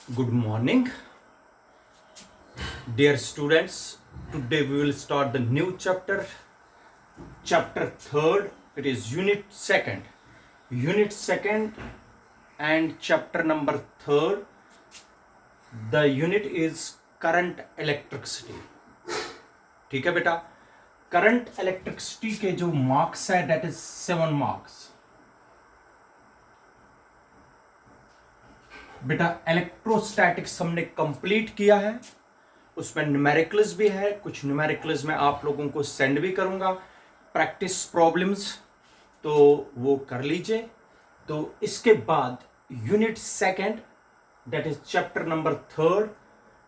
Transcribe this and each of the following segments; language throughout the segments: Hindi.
Good morning, dear students. Today we will start the new chapter, chapter 3rd. It is unit second and chapter number 3rd. The unit is current electricity. ठीक है बेटा, करंट इलेक्ट्रिसिटी के जो मार्क्स है that is 7 marks. बेटा इलेक्ट्रोस्टैटिक्स हमने कंप्लीट किया है, उसमें न्यूमेरिकल्स भी है, कुछ न्यूमेरिकल्स में आप लोगों को सेंड भी करूंगा, प्रैक्टिस प्रॉब्लम्स तो वो कर लीजिए। तो इसके बाद unit second that is chapter number 3rd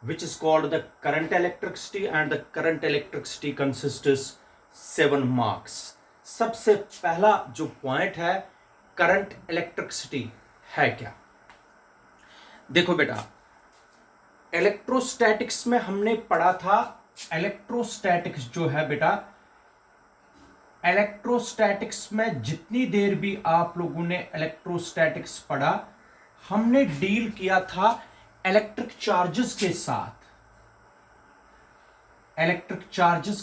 which is called the current electricity and the current electricity consists 7 marks. सबसे पहला जो पॉइंट है, करंट इलेक्ट्रिसिटी है क्या। देखो बेटा, इलेक्ट्रोस्टैटिक्स में हमने पढ़ा था, इलेक्ट्रोस्टैटिक्स जो है बेटा, इलेक्ट्रोस्टैटिक्स में जितनी देर भी आप लोगों ने इलेक्ट्रोस्टैटिक्स पढ़ा, हमने डील किया था इलेक्ट्रिक चार्जेस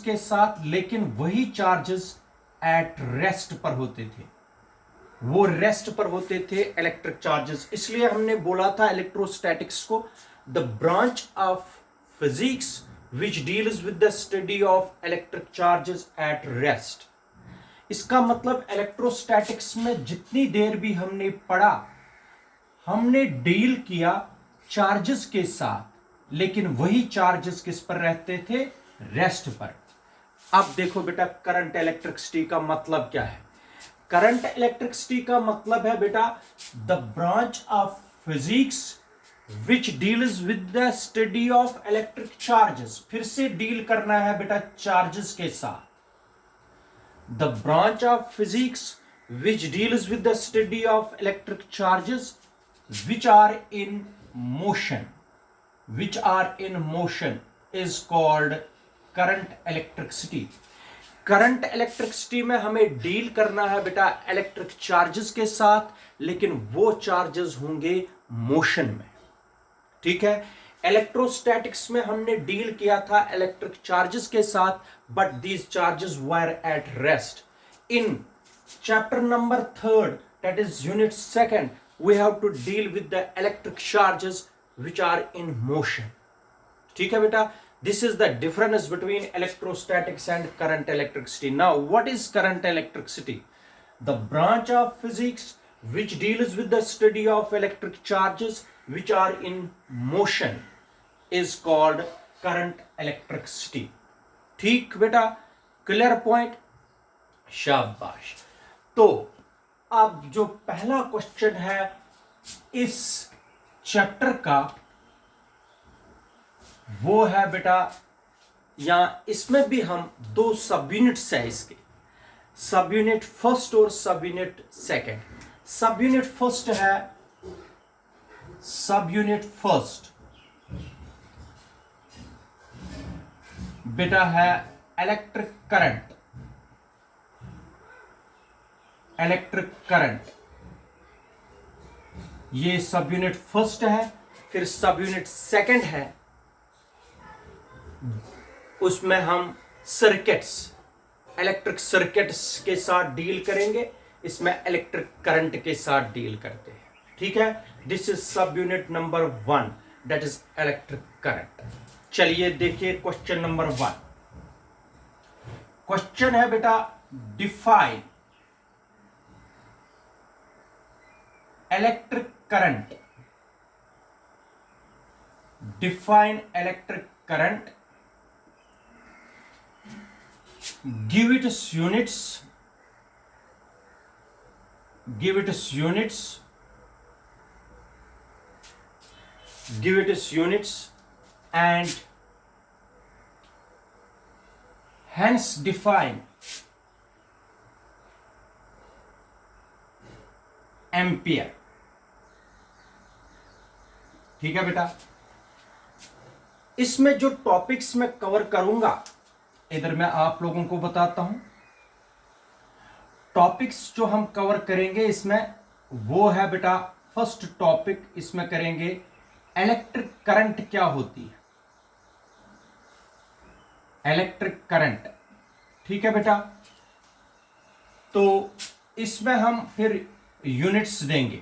के साथ, लेकिन वही चार्जेस एट रेस्ट पर होते थे, वो रेस्ट पर होते थे इलेक्ट्रिक चार्जेस। इसलिए हमने बोला था इलेक्ट्रोस्टैटिक्स को the branch of physics which deals with the study of electric charges at rest. इसका मतलब इलेक्ट्रोस्टैटिक्स में जितनी देर भी हमने पढ़ा, हमने डील किया चार्जेस के साथ, लेकिन वही चार्जेस किस पर रहते थे, रेस्ट पर। अब देखो बेटा, करंट इलेक्ट्रिसिटी का मतलब क्या है। करंट इलेक्ट्रिसिटी का मतलब है बेटा the branch of physics which deals with the study of electric charges. फिर से डील करना है बेटा चार्जेस के साथ। The branch of physics which deals with the study of electric charges which are in motion is called current electricity. Current electricity में हमें डील करना है बेटा इलेक्ट्रिक चार्जेस के साथ, लेकिन वो चार्जेस होंगे मोशन में। ठीक है, इलेक्ट्रोस्टैटिक्स में हमने डील किया था इलेक्ट्रिक चार्जेस के साथ, but these charges were at rest. In chapter number 3rd that is unit 2nd we have to deal with the electric charges which are in motion. ठीक है बेटा, this is the difference between electrostatics and current electricity. Now what is current electricity? The branch of physics which deals with the study of electric charges which are in motion is called current electricity. ठीक बेटा, क्लियर पॉइंट, शाबाश। तो अब जो पहला क्वेश्चन है इस चैप्टर का, वो है बेटा, या इसमें भी हम 2 सब यूनिट्स है इसके, सब यूनिट फर्स्ट और सब यूनिट सेकेंड। सब यूनिट फर्स्ट है, सब यूनिट फर्स्ट बेटा है इलेक्ट्रिक करंट, ये सब यूनिट फर्स्ट है। फिर सब यूनिट सेकेंड है, उसमें हम सर्किट्स, इलेक्ट्रिक सर्किट्स के साथ डील करेंगे, इसमें इलेक्ट्रिक करंट के साथ डील करते हैं। ठीक है, दिस इज सब unit number 1 that is electric current. चलिए देखिए क्वेश्चन नंबर 1। क्वेश्चन है बेटा, define electric current, define electric current, give it its units, give it its units and hence define ampere. ठीक है बेटा, इसमें जो टॉपिक्स मैं कवर करूंगा, इधर मैं आप लोगों को बताता हूं। टॉपिक्स जो हम कवर करेंगे इसमें वो है बेटा, फर्स्ट टॉपिक इसमें करेंगे इलेक्ट्रिक करंट क्या होती है, इलेक्ट्रिक करंट। ठीक है बेटा, तो इसमें हम फिर यूनिट्स देंगे,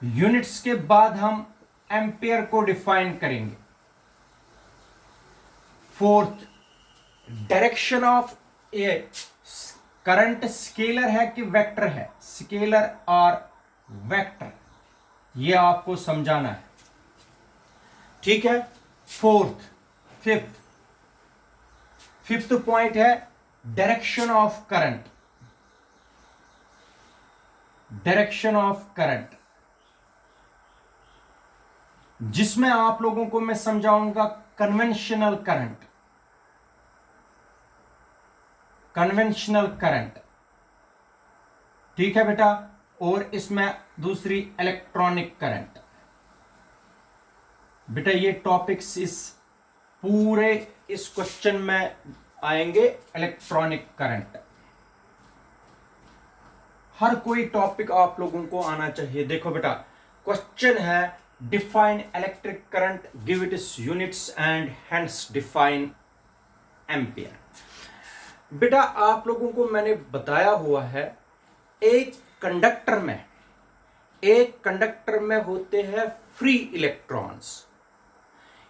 यूनिट्स के बाद हम एम्पियर को डिफाइन करेंगे। Fourth, direction of A current scalar है कि वेक्टर है, स्केलर और वेक्टर, ये आपको समझाना है। ठीक है, फिफ्थ पॉइंट है direction of current, direction of current, जिसमें आप लोगों को मैं समझाऊंगा कन्वेंशनल करंट, कन्वेंशनल करंट। ठीक है बेटा, और इसमें दूसरी इलेक्ट्रॉनिक करंट। बेटा ये टॉपिक्स इस क्वेश्चन में आएंगे, इलेक्ट्रॉनिक करंट। हर कोई टॉपिक आप लोगों को आना चाहिए। देखो बेटा, क्वेश्चन है define electric current, give it it's units and hence define ampere. बेटा आप लोगों को मैंने बताया हुआ है, एक कंडक्टर में होते हैं फ्री इलेक्ट्रॉन्स।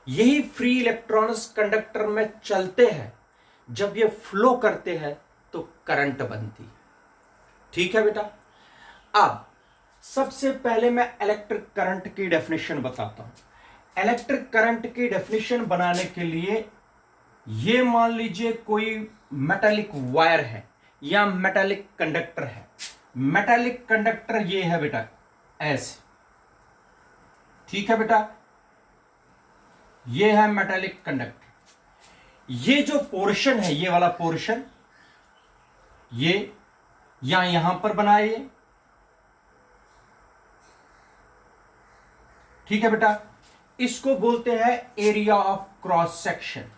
यही फ्री इलेक्ट्रॉन्स कंडक्टर में चलते हैं, जब ये फ्लो करते हैं तो करंट बनती है। ठीक है बेटा, अब सबसे पहले मैं इलेक्ट्रिक करंट की डेफिनेशन बताता हूं। इलेक्ट्रिक करंट की डेफिनेशन बनाने के लिए ये मान लीजिए कोई मेटालिक वायर है या मेटालिक कंडक्टर है। मेटालिक कंडक्टर ये है बेटा ऐसे। ठीक है बेटा, ये है मेटालिक कंडक्टर। ये जो पोर्शन है, ये वाला पोर्शन, ये या यहां पर बनाइए। ठीक है बेटा, इसको बोलते हैं एरिया ऑफ क्रॉस सेक्शन।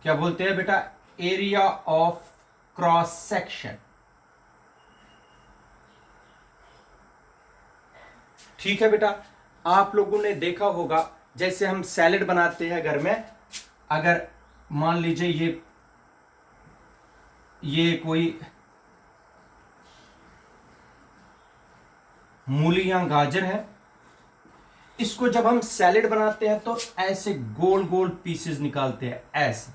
क्या बोलते हैं बेटा? Area of cross section. ठीक है बेटा, आप लोगों ने देखा होगा जैसे हम सैलेड बनाते हैं घर में, अगर मान लीजिए ये कोई मूली या गाजर है, इसको जब हम सैलेड बनाते हैं तो ऐसे गोल गोल पीसेस निकालते हैं ऐसे,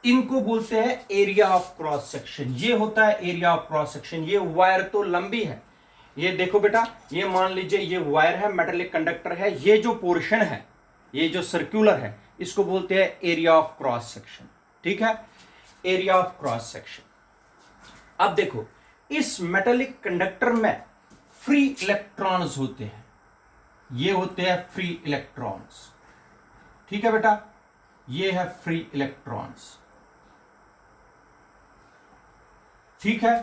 इनको बोलते हैं एरिया ऑफ क्रॉस सेक्शन। ये होता है एरिया ऑफ क्रॉस सेक्शन। ये वायर तो लंबी है, ये देखो बेटा, ये मान लीजिए ये वायर है, मेटालिक कंडक्टर है, ये जो पोर्शन है, ये जो सर्कुलर है, इसको बोलते हैं एरिया ऑफ क्रॉस सेक्शन। ठीक है, एरिया ऑफ क्रॉस सेक्शन। अब देखो, इस मेटालिक कंडक्टर में फ्री इलेक्ट्रॉन्स होते हैं, ये होते हैं फ्री इलेक्ट्रॉन्स। ठीक है बेटा, ये है फ्री इलेक्ट्रॉन्स। ठीक है,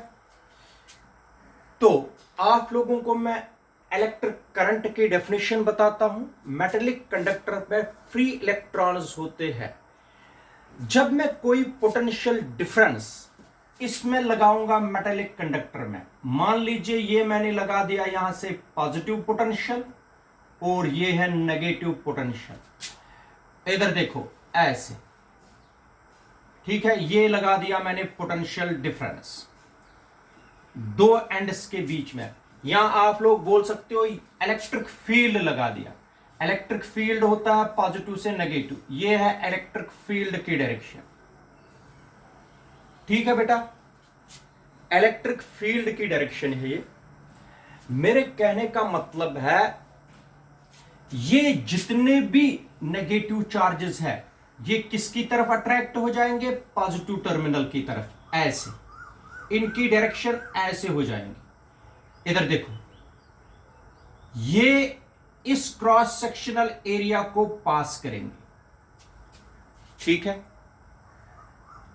तो आप लोगों को मैं इलेक्ट्रिक करंट की डेफिनेशन बताता हूं। मेटालिक कंडक्टर में फ्री इलेक्ट्रॉन्स होते हैं। जब मैं कोई पोटेंशियल डिफरेंस इसमें लगाऊंगा मेटालिक कंडक्टर में, मान लीजिए ये मैंने लगा दिया यहां से पॉजिटिव पोटेंशियल और ये है नेगेटिव पोटेंशियल। इधर देखो ऐसे। ठीक है, ये लगा दिया मैंने पोटेंशियल डिफरेंस दो एंड्स के बीच में, या आप लोग बोल सकते हो इलेक्ट्रिक फील्ड लगा दिया। इलेक्ट्रिक फील्ड होता है पॉजिटिव से नेगेटिव, ये है इलेक्ट्रिक फील्ड की डायरेक्शन। ठीक है बेटा, इलेक्ट्रिक फील्ड की डायरेक्शन है ये। मेरे कहने का मतलब है ये जितने भी नेगेटिव चार्जेस है, ये किसकी तरफ अट्रैक्ट हो जाएंगे? पॉजिटिव टर्मिनल की तरफ। ऐसे इनकी डायरेक्शन ऐसे हो जाएंगे। इधर देखो, ये इस क्रॉस सेक्शनल एरिया को पास करेंगे। ठीक है,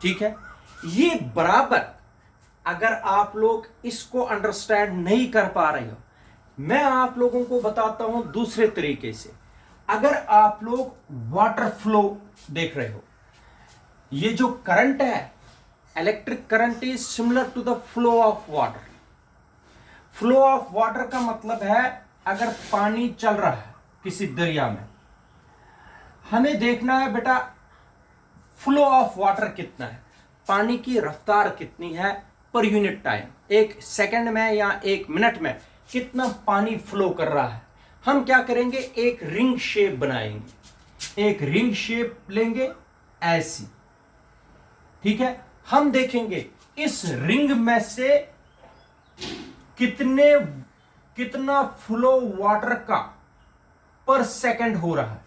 ठीक है, ये बराबर, अगर आप लोग इसको अंडरस्टैंड नहीं कर पा रहे हो, मैं आप लोगों को बताता हूं दूसरे तरीके से। अगर आप लोग वाटर फ्लो देख रहे हो, ये जो करंट है, electric current is similar to the flow of water. Flow of water का मतलब है अगर पानी चल रहा है किसी दरिया में, हमें देखना है बेटा फ्लो ऑफ वाटर कितना है, पानी की रफ्तार कितनी है पर यूनिट टाइम, एक सेकंड में या एक मिनट में कितना पानी फ्लो कर रहा है। हम क्या करेंगे, एक रिंग शेप बनाएंगे, एक रिंग शेप लेंगे ऐसी, ठीक है। हम देखेंगे इस रिंग में से कितना फ्लो वाटर का पर सेकंड हो रहा है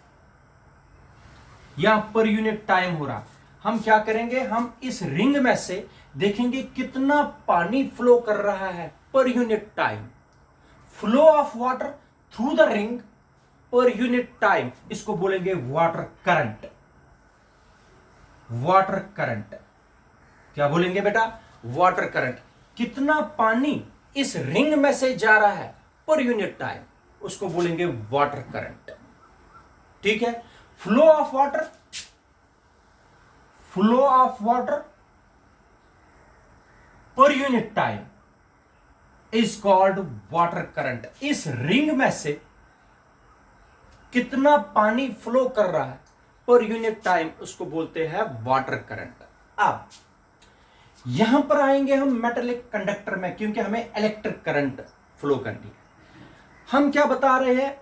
या पर यूनिट टाइम हो रहा है। हम क्या करेंगे, हम इस रिंग में से देखेंगे कितना पानी फ्लो कर रहा है per unit time. Flow of water through the ring per unit time, इसको बोलेंगे वाटर करंट। वाटर करंट क्या बोलेंगे बेटा, वाटर करंट। कितना पानी इस रिंग में से जा रहा है पर यूनिट टाइम, उसको बोलेंगे वाटर करंट, ठीक है। Flow of water, flow of water per unit time is called water current. इस रिंग में से कितना पानी फ्लो कर रहा है पर यूनिट टाइम, उसको बोलते हैं वाटर करंट। अब यहां पर आएंगे हम मेटालिक कंडक्टर में, क्योंकि हमें इलेक्ट्रिक करंट फ्लो करनी है। हम क्या बता रहे हैं,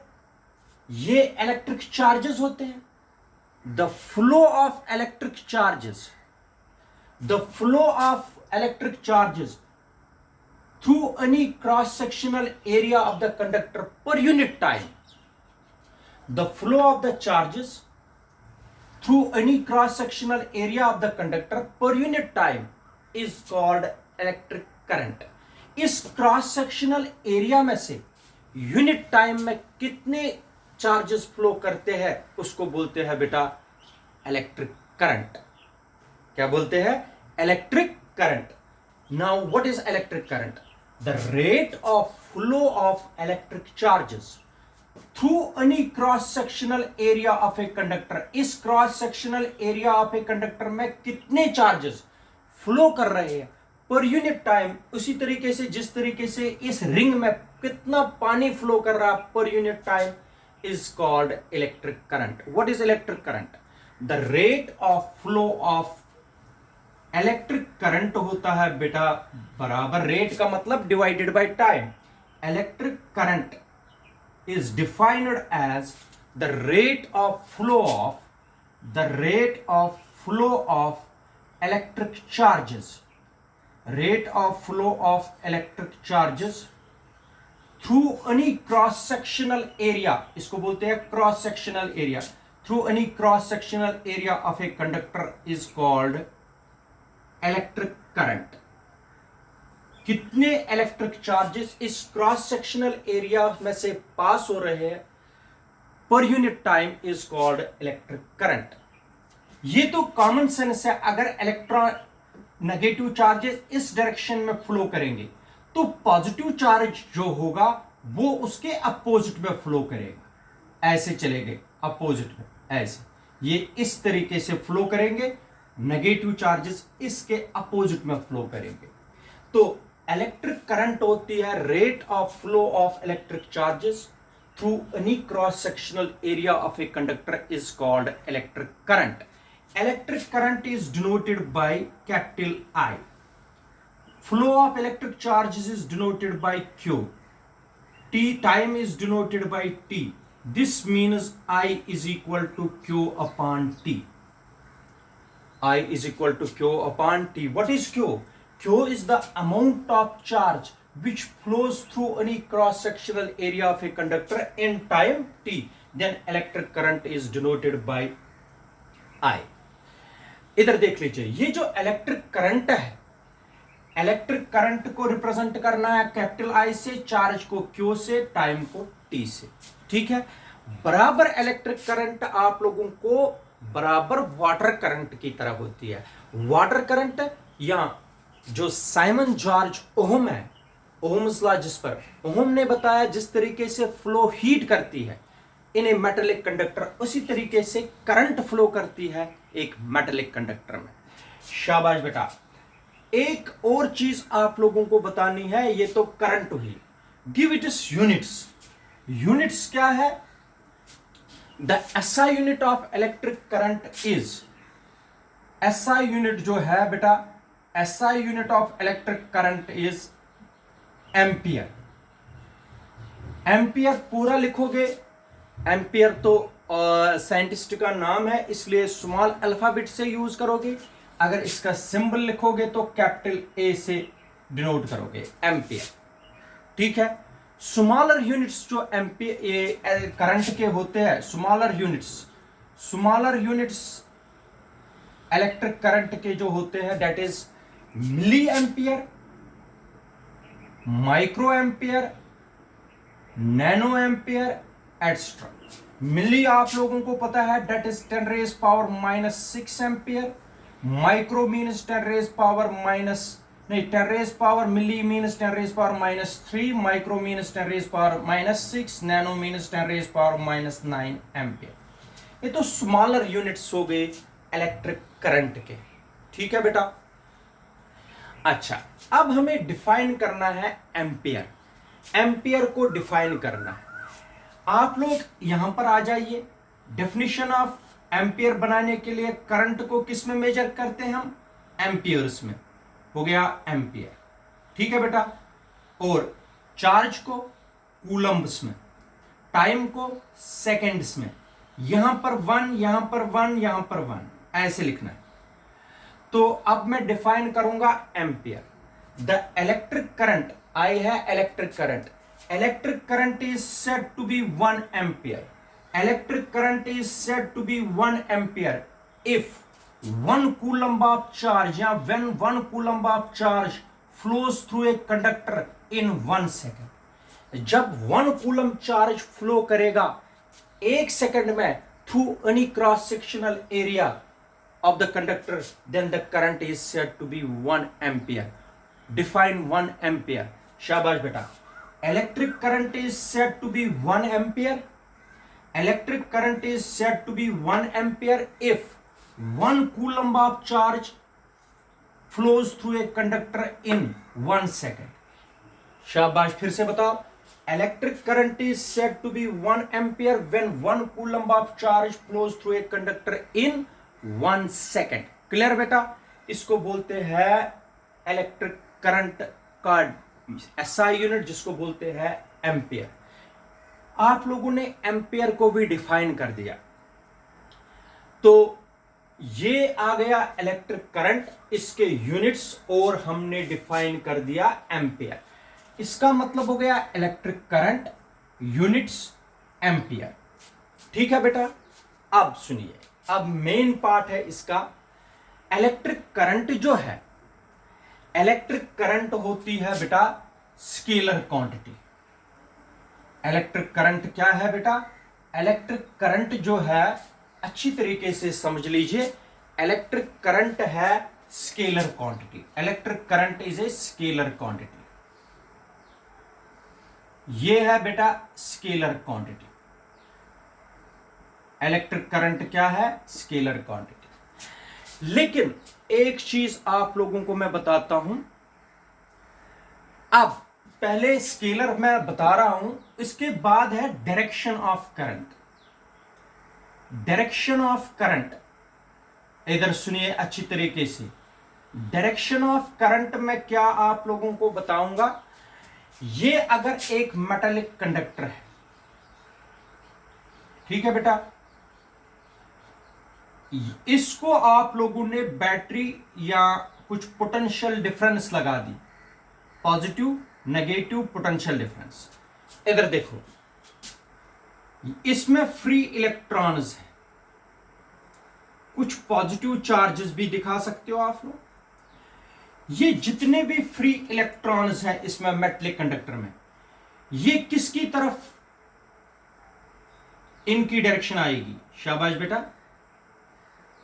ये इलेक्ट्रिक चार्जेस होते हैं। The flow of electric charges, the flow of electric charges through any cross-sectional area of the conductor per unit time. The flow of the charges through any cross-sectional area of the conductor per unit time is called electric current. इस cross-sectional area में से यूनिट टाइम में कितने चार्जेस फ्लो करते हैं उसको बोलते हैं बेटा इलेक्ट्रिक करंट। क्या बोलते हैं, electric current. Now what is electric current? The rate of flow of electric charges through any cross-sectional area of a conductor. इस cross-sectional area of a conductor में कितने charges flow कर रहे हैं पर यूनिट टाइम, उसी तरीके से जिस तरीके से इस रिंग में कितना पानी फ्लो कर रहा per unit time is called electric current. What is electric current? The rate of flow of electric current होता है बेटा बराबर, रेट का मतलब divided by time. Electric current is defined as the rate of flow of electric charges, rate of flow of electric charges through any cross sectional area, इसको बोलते हैं cross sectional area. Through any cross sectional area of a conductor is called electric current. कितने इलेक्ट्रिक चार्जेस इस क्रॉस सेक्शनल एरिया में से पास हो रहे हैं per unit time is called electric current. ये तो कॉमन सेंस है, अगर इलेक्ट्रॉन नेगेटिव चार्जेस इस डायरेक्शन में फ्लो करेंगे तो पॉजिटिव चार्ज जो होगा वो उसके अपोजिट में फ्लो करेगा। ऐसे चलेंगे अपोजिट में, ऐसे ये इस तरीके से फ्लो करेंगे, नेगेटिव चार्जेस इसके अपोजिट में फ्लो करेंगे। तो इलेक्ट्रिक करंट होती है rate of flow of electric charges through any cross sectional area of a conductor is called electric current. Electric current is denoted by capital I. Flow of electric charges is denoted by Q. Time is denoted by T. This means I is equal to Q upon T. I is equal to Q upon T. What is Q? Q is the amount of charge which flows through any cross-sectional area of a conductor in time T. Then electric current is denoted by I. इधर देख लीजिए, ये जो इलेक्ट्रिक करंट है, इलेक्ट्रिक करंट को रिप्रेजेंट करना है कैपिटल I से, चार्ज को Q से, टाइम को T से, ठीक है। बराबर इलेक्ट्रिक करंट आप लोगों को बराबर वाटर करंट की तरह होती है। वाटर करंट या जो साइमन जॉर्ज ओहम है, ओहम्स लॉ, जिस पर ओहम ने बताया जिस तरीके से फ्लो हीट करती है इन ए मेटालिक कंडक्टर, उसी तरीके से करंट फ्लो करती है एक मेटालिक कंडक्टर में। शाबाश बेटा। एक और चीज आप लोगों को बतानी है, ये तो करंट हुई, give it is units. Units क्या है? The SI unit of electric current is, SI unit जो है बेटा, SI unit of electric current is ampere. Ampere पूरा लिखोगे, एम्पियर तो साइंटिस्ट का नाम है इसलिए स्मॉल अल्फाबेट से यूज करोगे। अगर इसका सिंबल लिखोगे तो कैपिटल ए से डिनोट करोगे, एम्पियर। ठीक है। स्मॉलर यूनिट्स जो एम्पियर करंट के होते हैं, स्मॉलर यूनिट्स इलेक्ट्रिक करंट के जो होते हैं that is milli ampere, micro ampere, nano ampere extra. Milli आप लोगों को पता है that is 10⁻⁻6 ampere. Micro means 10⁻⁻, milli means 10⁻⁻3, micro means 10⁻⁻6, nano means 10⁻⁻9 ampere. ये तो स्मॉलर यूनिट्स हो गए इलेक्ट्रिक करंट के। ठीक है बेटा। अच्छा, अब हमें डिफाइन करना है एम्पियर। एम्पियर को डिफाइन करना है। आप लोग यहां पर आ जाइए। डेफिनेशन ऑफ एम्पियर बनाने के लिए करंट को किस में मेजर करते हैं हम? एम्पियर्स में। हो गया एम्पियर। ठीक है बेटा। और चार्ज को कूलम्ब्स में, टाइम को सेकेंड्स में। यहां पर 1, यहां पर 1, यहां पर 1, ऐसे लिखना है। तो अब मैं डिफाइन करूंगा ampere. The electric current, I है electric current. Electric current is said to be 1 ampere. Electric current is said to be 1 ampere if 1 coulomb of charge या when 1 coulomb of charge flows through a conductor in 1 second. जब 1 कूलम्ब चार्ज फ्लो करेगा 1 सेकेंड में through any cross sectional area of the conductor, then the current is said to be 1 ampere. Define 1 ampere. शाबाश बेटा। Electric current is said to be 1 ampere. Electric current is said to be 1 ampere if 1 coulomb of charge flows through a conductor in 1 second. शाबाश, फिर से बताओ। Electric current is said to be 1 ampere when 1 coulomb of charge flows through a conductor in 1 second. Clear बेटा। इसको बोलते हैं इलेक्ट्रिक करंट का एसआई यूनिट, जिसको बोलते हैं एम्पियर। आप लोगों ने एम्पियर को भी डिफाइन कर दिया। तो ये आ गया इलेक्ट्रिक करंट, इसके यूनिट्स, और हमने डिफाइन कर दिया एम्पियर। इसका मतलब हो गया इलेक्ट्रिक करंट, यूनिट्स, एम्पियर। ठीक है बेटा। अब सुनिए, अब मेन पार्ट है इसका। इलेक्ट्रिक करंट जो है, इलेक्ट्रिक करंट होती है बेटा स्केलर क्वांटिटी। इलेक्ट्रिक करंट क्या है बेटा? इलेक्ट्रिक करंट जो है, अच्छी तरीके से समझ लीजिए, इलेक्ट्रिक करंट है scalar quantity. Electric current is a scalar quantity. ये है बेटा स्केलर क्वांटिटी। इलेक्ट्रिक करंट क्या है? Scalar quantity. लेकिन एक चीज आप लोगों को मैं बताता हूं। अब पहले स्केलर मैं बता रहा हूं, इसके बाद है direction of current. Direction of current, इधर सुनिए अच्छी तरीके से। डायरेक्शन ऑफ करंट में क्या आप लोगों को बताऊंगा। ये अगर एक मेटालिक कंडक्टर है, ठीक है बेटा, इसको आप लोगों ने बैटरी या कुछ पोटेंशियल डिफरेंस लगा दी, पॉजिटिव नेगेटिव पोटेंशियल डिफरेंस। इधर देखो, इसमें फ्री इलेक्ट्रॉन्स है, कुछ पॉजिटिव चार्जेस भी दिखा सकते हो आप लोग। ये जितने भी फ्री इलेक्ट्रॉन्स हैं इसमें मेटलिक कंडक्टर में, ये किसकी तरफ इनकी डायरेक्शन आएगी? शाबाश बेटा,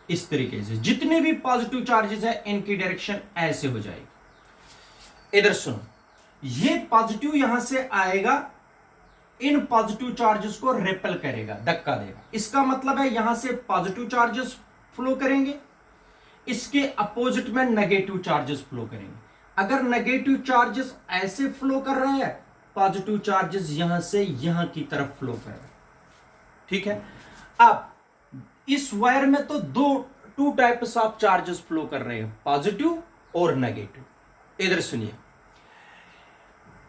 इस तरीके से। जितने भी पॉजिटिव चार्जेस हैं इनकी डायरेक्शन ऐसे हो जाएगी। इधर सुनो, ये पॉजिटिव यहां से आएगा, इन पॉजिटिव चार्जेस को रिपेल करेगा, धक्का देगा। इसका मतलब है यहां से पॉजिटिव चार्जेस फ्लो करेंगे, इसके अपोजिट में नेगेटिव चार्जेस फ्लो करेंगे। अगर नेगेटिव चार्जेस ऐसे फ्लो कर रहे हैं पॉजिटिव चार्जेस यहां से यहां की तरफ फ्लो कर रहे हैं। ठीक है, अब इस वायर में तो two types of charges flow कर रहे हैं, पॉजिटिव और नेगेटिव। इधर सुनिए,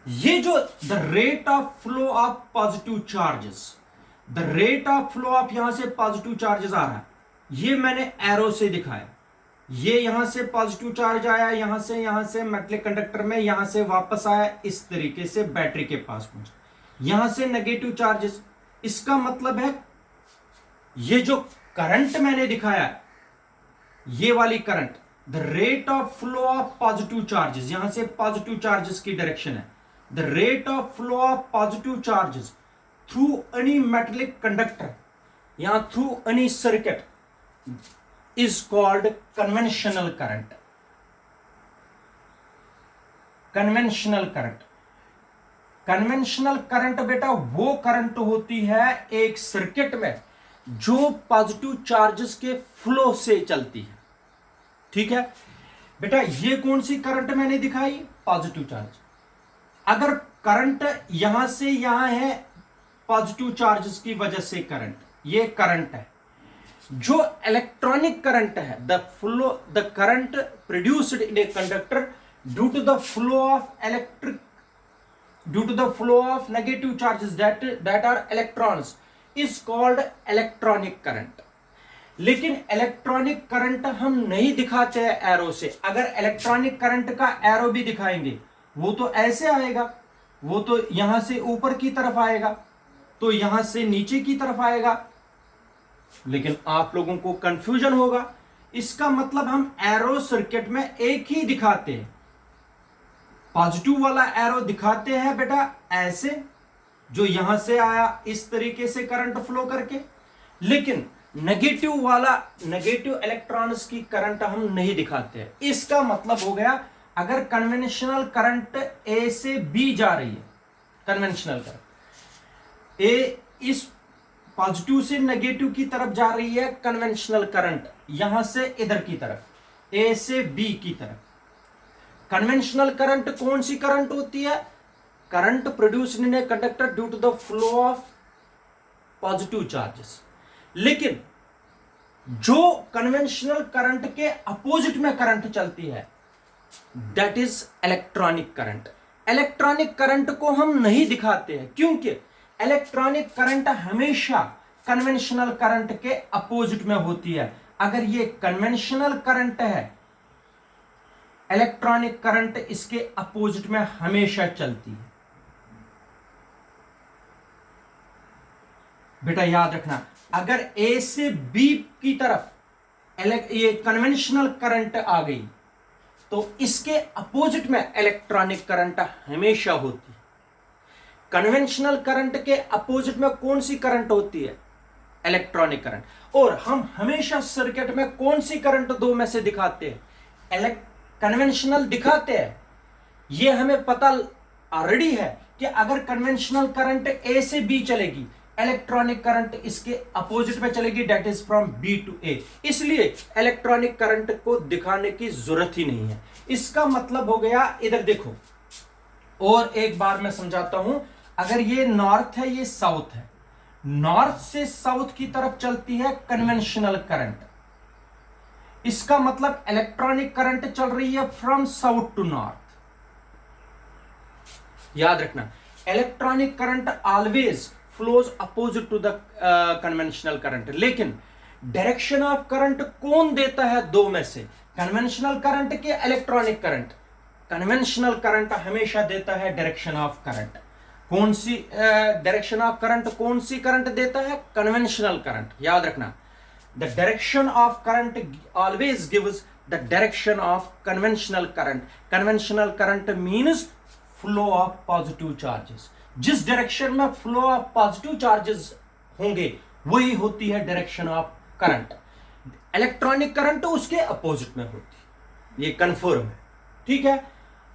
ये जो the rate of flow of positive charges, the rate of flow of यहां से पॉजिटिव चार्जेस आ रहा है, ये मैंने एरो से दिखाया। ये यहां से पॉजिटिव चार्ज आया, यहां से मेटलिक कंडक्टर में, यहां से वापस आया, इस तरीके से बैटरी के पास पहुंचा, यहां से नेगेटिव चार्जेस। इसका मतलब है ये जो करंट मैंने दिखाया, ये वाली current, the rate of flow of positive charges, यहां से पॉजिटिव चार्जेस की डायरेक्शन है, the rate of flow of positive charges through any metallic conductor या through any circuit is called conventional current. Conventional current, conventional current बेटा वो करंट होती है एक सर्किट में जो पॉजिटिव चार्जेस के फ्लो से चलती है। ठीक है बेटा, ये कौन सी करंट मैंने दिखाई? Positive charge. अगर करंट यहां से यहां है, पॉजिटिव चार्जेस की वजह से करंट, ये करंट है। जो इलेक्ट्रॉनिक करंट है, the current produced in a conductor due to the flow of negative charges that are electrons is called electronic current. लेकिन इलेक्ट्रॉनिक करंट हम नहीं दिखाते हैं एरो से। अगर इलेक्ट्रॉनिक करंट का एरो भी दिखाएंगे, वो तो ऐसे आएगा, वो तो यहां से ऊपर की तरफ आएगा, तो यहां से नीचे की तरफ आएगा, लेकिन आप लोगों को कंफ्यूजन होगा। इसका मतलब हम एरो सर्किट में एक ही दिखाते हैं। पॉजिटिव वाला एरो दिखाते हैं बेटा ऐसे, जो यहां से आया इस तरीके से करंट फ्लो करके, लेकिन नेगेटिव वाला, नेगेटिव इलेक्ट्रॉन्स की करंट हम नहीं दिखाते हैं। इसका मतलब हो गया, अगर कन्वेंशनल करंट ए से बी जा रही है, कन्वेंशनल करंट ए इस पॉजिटिव से नेगेटिव की तरफ जा रही है, कन्वेंशनल करंट यहां से इधर की तरफ, ए से बी की तरफ। कन्वेंशनल करंट कौन सी करंट होती है? Current produced in a conductor due to the flow of positive charges. लेकिन जो कन्वेंशनल करंट के अपोजिट में करंट चलती है, that is electronic current. Electronic current को हम नहीं दिखाते हैं, क्योंकि इलेक्ट्रॉनिक करंट हमेशा कन्वेंशनल करंट के अपोजिट में होती है। अगर ये कन्वेंशनल करंट है, इलेक्ट्रॉनिक करंट इसके अपोजिट में हमेशा चलती है। बेटा याद रखना, अगर ए से बी की तरफ ये कन्वेंशनल करंट आ गई, तो इसके अपोजिट में इलेक्ट्रॉनिक करंट हमेशा होती है। कन्वेंशनल करंट के अपोजिट में कौन सी करंट होती है? Electronic current. और हम हमेशा सर्किट में कौन सी करंट दो में से दिखाते हैं? कन्वेंशनल दिखाते हैं। यह हमें पता ऑलरेडी है कि अगर कन्वेंशनल करंट ए से बी चलेगी, इलेक्ट्रॉनिक करंट इसके अपोजिट में चलेगी, that is from B to A. इसलिए इलेक्ट्रॉनिक करंट को दिखाने की जरूरत ही नहीं है। इसका मतलब हो गया, इधर देखो और एक बार मैं समझाता हूं। अगर ये नॉर्थ है, ये साउथ है, नॉर्थ से साउथ की तरफ चलती है कन्वेंशनल करंट। इसका मतलब इलेक्ट्रॉनिक करंट चल रही है फ्रॉम साउथ टू नॉर्थ। याद रखना, electronic current always flows opposite to the conventional current. लेकिन डायरेक्शन ऑफ करंट कौन देता है दो में से? कन्वेंशनल करंट के इलेक्ट्रॉनिक करंट? कन्वेंशनल करंट हमेशा देता है डायरेक्शन ऑफ करंट। कौन सी डायरेक्शन ऑफ करंट, कौन सी करंट देता है? Conventional current. याद रखना, the direction of current always gives the direction of conventional current. Conventional current means flow of positive charges. जिस डायरेक्शन में फ्लो ऑफ पॉजिटिव चार्जेस होंगे, वही होती है direction of current. Electronic current उसके अपोजिट में होती है, ये कंफर्म है। ठीक है,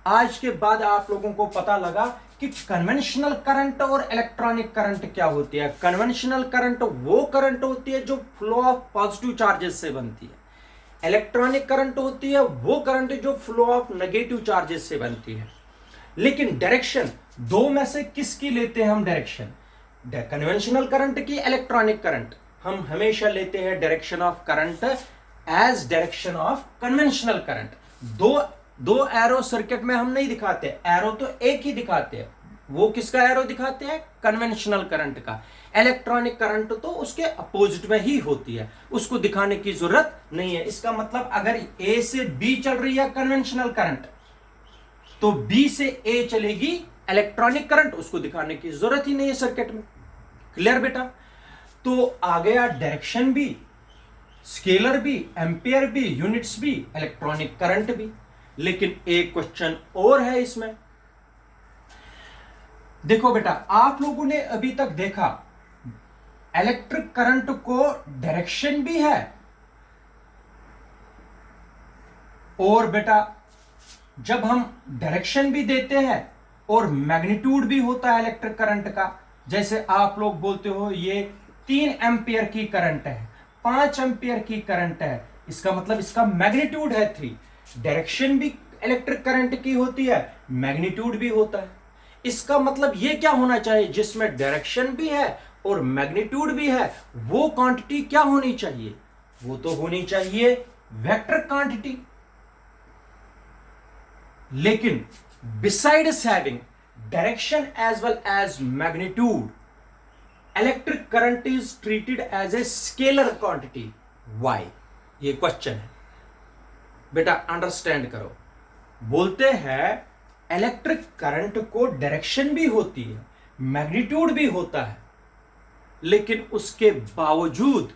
आज के बाद आप लोगों को पता लगा कि कन्वेंशनल करंट और इलेक्ट्रॉनिक करंट क्या होती है। कन्वेंशनल करंट वो करंट होती है जो फ्लो ऑफ पॉजिटिव चार्जेस से बनती है। इलेक्ट्रॉनिक करंट होती है वो करंट जो फ्लो ऑफ नेगेटिव चार्जेस से बनती है। लेकिन डायरेक्शन दो में से किसकी लेते हैं हम डायरेक्शन? कन्वेंशनल करंट की, इलेक्ट्रॉनिक करंट? हम हमेशा लेते हैं direction of current as direction of conventional current. दो दो एरो सर्किट में हम नहीं दिखाते, एरो तो एक ही दिखाते हैं। वो किसका एरो दिखाते हैं? कन्वेंशनल करंट का। इलेक्ट्रॉनिक करंट तो उसके अपोजिट में ही होती है, उसको दिखाने की जरूरत नहीं है। इसका मतलब अगर ए से बी चल रही है कन्वेंशनल करंट, तो बी से ए चलेगी इलेक्ट्रॉनिक करंट, उसको दिखाने की जरूरत ही नहीं है सर्किट में। क्लियर बेटा? तो आ गया डायरेक्शन भी, स्केलर भी, एम्पियर भी, यूनिट्स भी, इलेक्ट्रॉनिक करंट भी। लेकिन एक क्वेश्चन और है इसमें। देखो बेटा, आप लोगों ने अभी तक देखा इलेक्ट्रिक करंट को डायरेक्शन भी है और बेटा जब हम डायरेक्शन भी देते हैं और मैग्नीट्यूड भी होता है इलेक्ट्रिक करंट का। जैसे आप लोग बोलते हो ये 3 एम्पियर की करंट है, 5 एम्पियर की करंट है, इसका मतलब इसका मैग्नीट्यूड है 3। डायरेक्शन भी इलेक्ट्रिक करंट की होती है, मैग्नीट्यूड भी होता है। इसका मतलब ये क्या होना चाहिए? जिसमें डायरेक्शन भी है और मैग्नीट्यूड भी है, वो क्वांटिटी क्या होनी चाहिए? वो तो होनी चाहिए वेक्टर क्वांटिटी। लेकिन besides having direction as well as magnitude, electric current is treated as a scalar quantity. Why? ये क्वेश्चन है बेटा, अंडरस्टैंड करो। बोलते हैं इलेक्ट्रिक करंट को डायरेक्शन भी होती है, मैग्नीट्यूड भी होता है, लेकिन उसके बावजूद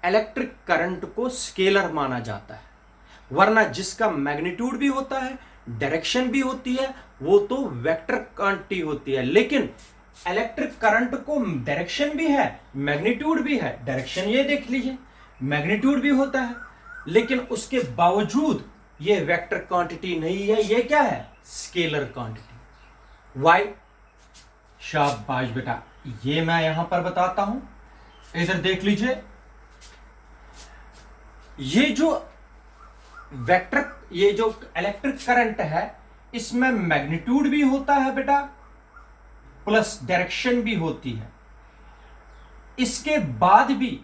इलेक्ट्रिक करंट को स्केलर माना जाता है। वरना जिसका मैग्नीट्यूड भी होता है, डायरेक्शन भी होती है, वो तो वेक्टर क्वांटिटी होती है। लेकिन इलेक्ट्रिक करंट को डायरेक्शन भी है, मैग्नीट्यूड भी है। डायरेक्शन ये देख लीजिए, मैग्नीट्यूड भी होता है, लेकिन उसके बावजूद ये वेक्टर क्वांटिटी नहीं है, ये क्या है? Scalar quantity. व्हाई? शाबाश बेटा, ये मैं यहां पर बताता हूं, इधर देख लीजिए। ये जो वेक्टर, ये जो इलेक्ट्रिक करंट है, इसमें मैग्नीट्यूड भी होता है बेटा, प्लस डायरेक्शन भी होती है। इसके बाद भी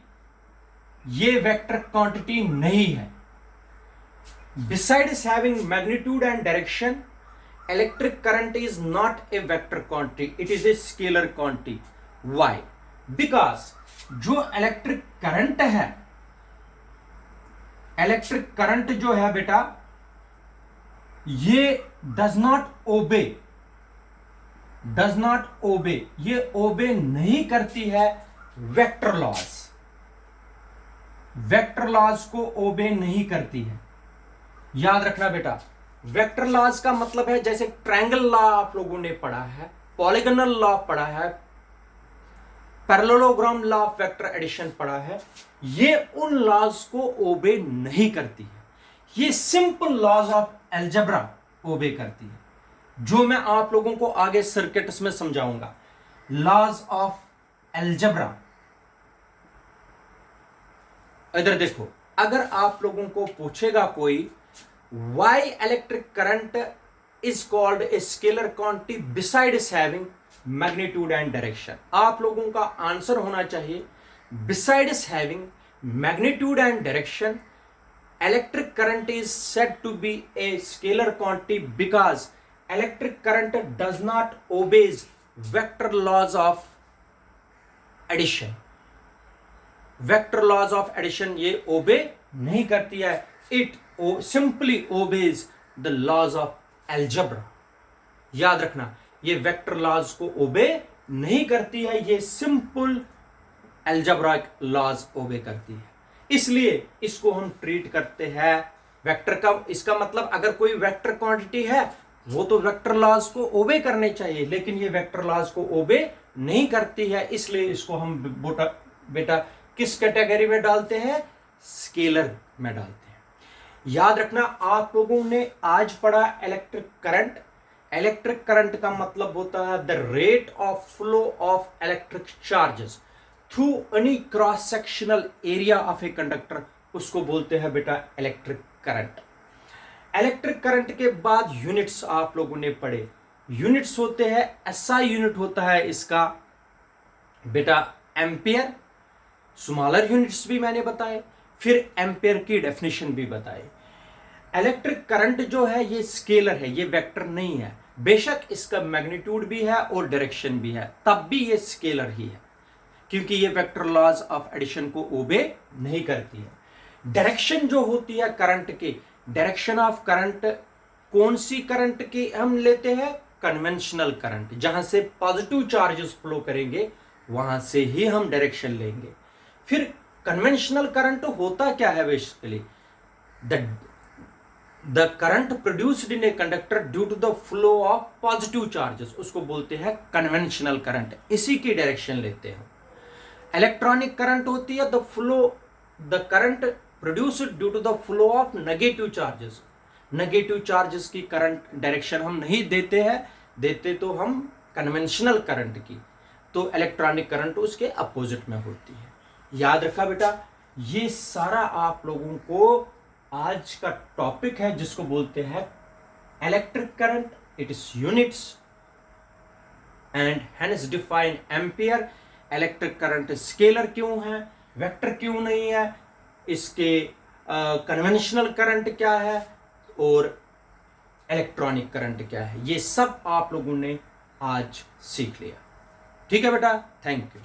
ये वेक्टर क्वांटिटी नहीं है। Besides having magnitude and direction, electric current is not a vector quantity, it is a scalar quantity. Why? Because जो इलेक्ट्रिक करंट है, इलेक्ट्रिक करंट जो है बेटा, ये does not obey, ये ओबे नहीं करती है वेक्टर लॉज। वेक्टर लॉज को ओबे नहीं करती है। याद रखना बेटा, वेक्टर लॉज का मतलब है, जैसे ट्रायंगल लॉ आप लोगों ने पढ़ा है, पॉलीगोनल लॉ पढ़ा है, parallelogram law of vector addition पढ़ा है, ये उन लॉज को ओबे नहीं करती है। ये सिंपल लॉज ऑफ अलजेब्रा ओबे करती है, जो मैं आप लोगों को आगे सर्किट्स में समझाऊंगा। Laws of algebra. इधर देखो, अगर आप लोगों को पूछेगा कोई why electric current is called a scalar quantity besides having magnitude and direction, आप लोगों का आंसर होना चाहिए besides having magnitude and direction, electric current is said to be a scalar quantity because electric current does not obeys vector laws of addition. Vector laws of addition ये ओबे नहीं करती है, it simply obeys the laws of algebra. याद रखना, ये वेक्टर लॉज को ओबे नहीं करती है, ये सिंपल अलजेब्राइक लॉज ओबे करती है। इसलिए इसको हम ट्रीट करते हैं वेक्टर का। इसका मतलब अगर कोई वेक्टर क्वांटिटी है, वो तो वेक्टर लॉज को ओबे करने चाहिए, लेकिन ये वेक्टर लॉज को ओबे नहीं करती है, इसलिए इसको हम बेटा किस कैटेगरी में डालते हैं? स्केलर में डालते हैं। याद रखना, आप लोगों ने आज पढ़ा इलेक्ट्रिक करंट। इलेक्ट्रिक करंट का मतलब होता है the rate of flow of electric charges through any cross sectional area of a conductor, उसको बोलते हैं बेटा इलेक्ट्रिक करंट। इलेक्ट्रिक करंट के बाद यूनिट्स आप लोगों ने पढ़े, यूनिट्स होते हैं, एसआई यूनिट होता है इसका बेटा एम्पियर, स्मॉलर यूनिट्स भी मैंने बताए, फिर एम्पियर की डेफिनेशन भी बताई। इलेक्ट्रिक करंट जो है ये स्केलर है, ये वेक्टर नहीं है, बेशक इसका मैग्नीट्यूड भी है और डायरेक्शन भी है, तब भी ये स्केलर ही है, क्योंकि ये वेक्टर लॉज ऑफ एडिशन को ओबे नहीं करती है। डायरेक्शन जो होती है करंट की, डायरेक्शन ऑफ करंट कौन सी करंट की हम लेते हैं, कन्वेंशनल करंट, जहां से पॉजिटिव चार्जेस फ्लो करेंगे वहां से ही हम डायरेक्शन लेंगे। फिर कन्वेंशनल करंट होता क्या है, basically the current produced in a conductor due to the flow of positive charges, उसको बोलते हैं कन्वेंशनल करंट, इसी की डायरेक्शन लेते हैं। इलेक्ट्रॉनिक करंट होती है the current produced due to the flow of negative charges, negative charges की करंट डायरेक्शन हम नहीं देते हैं, देते तो हम कन्वेंशनल करंट की, तो इलेक्ट्रॉनिक करंट उसके अपोजिट में होती है। याद रखा बेटा, ये सारा आप लोगों को आज का टॉपिक है जिसको बोलते हैं electric current, it is units and hence define ampere. Electric current scalar क्यों है, वेक्टर क्यों नहीं है, इसके कन्वेंशनल करंट क्या है और इलेक्ट्रॉनिक करंट क्या है, ये सब आप लोगों ने आज सीख लिया। ठीक है बेटा, थैंक यू।